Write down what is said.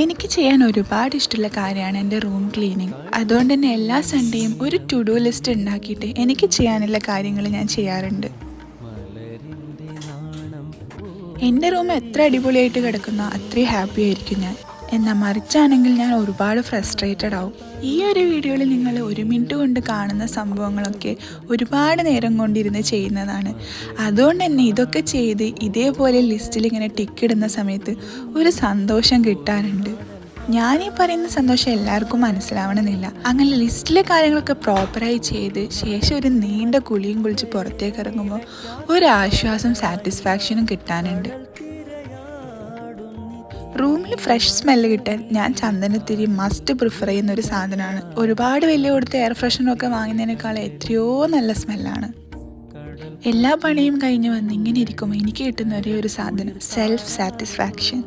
എനിക്ക് ചെയ്യാൻ ഒരുപാട് ഇഷ്ടമുള്ള കാര്യമാണ് എൻ്റെ റൂം ക്ലീനിങ്. അതുകൊണ്ട് തന്നെ എല്ലാ സൺഡേയും ഒരു ടു ഡു ലിസ്റ്റ് ഉണ്ടാക്കിയിട്ട് എനിക്ക് ചെയ്യാനുള്ള കാര്യങ്ങൾ ഞാൻ ചെയ്യാറുണ്ട്. എൻ്റെ റൂം എത്ര അടിപൊളിയായിട്ട് കിടക്കുന്നോ അത്രയും ഹാപ്പി ആയിരിക്കും ഞാൻ. എന്നാൽ മറിച്ചാണെങ്കിൽ ഞാൻ ഒരുപാട് ഫ്രസ്ട്രേറ്റഡ് ആവും. ഈ ഒരു വീഡിയോയിൽ നിങ്ങൾ 1 മിനിറ്റ് കൊണ്ട് കാണുന്ന സംഭവങ്ങളൊക്കെ ഒരുപാട് നേരം കൊണ്ടിരുന്ന് ചെയ്യുന്നതാണ്. അതുകൊണ്ട് തന്നെ ഇതൊക്കെ ചെയ്ത് ഇതേപോലെ ലിസ്റ്റിൽ ഇങ്ങനെ ടിക്കിടുന്ന സമയത്ത് ഒരു സന്തോഷം കിട്ടാറുണ്ട്. ഞാനീ പറയുന്ന സന്തോഷം എല്ലാവർക്കും മനസ്സിലാവണമെന്നില്ല. അങ്ങനെ ലിസ്റ്റിലെ കാര്യങ്ങളൊക്കെ പ്രോപ്പറായി ചെയ്ത് ശേഷം ഒരു നീണ്ട കുളിയും കുളിച്ച് പുറത്തേക്ക് ഇറങ്ങുമ്പോൾ ഒരു ആശ്വാസം സാറ്റിസ്ഫാക്ഷനും കിട്ടാനുണ്ട്. റൂമിൽ ഫ്രഷ് സ്മെല്ല് കിട്ടാൻ ഞാൻ ചന്ദനത്തിരി മസ്റ്റ് പ്രിഫർ ചെയ്യുന്ന ഒരു സാധനമാണ്. ഒരുപാട് വലിയ കൊടുത്ത് എയർ ഫ്രഷനറൊക്കെ വാങ്ങുന്നതിനേക്കാൾ എത്രയോ നല്ല സ്മെല്ലാണ്. എല്ലാ പണിയും കഴിഞ്ഞ് വന്ന് ഇങ്ങനെ ഇരിക്കുമ്പോൾ എനിക്ക് കിട്ടുന്ന ഒരേ ഒരു സാധനം സെൽഫ് സാറ്റിസ്ഫാക്ഷൻ.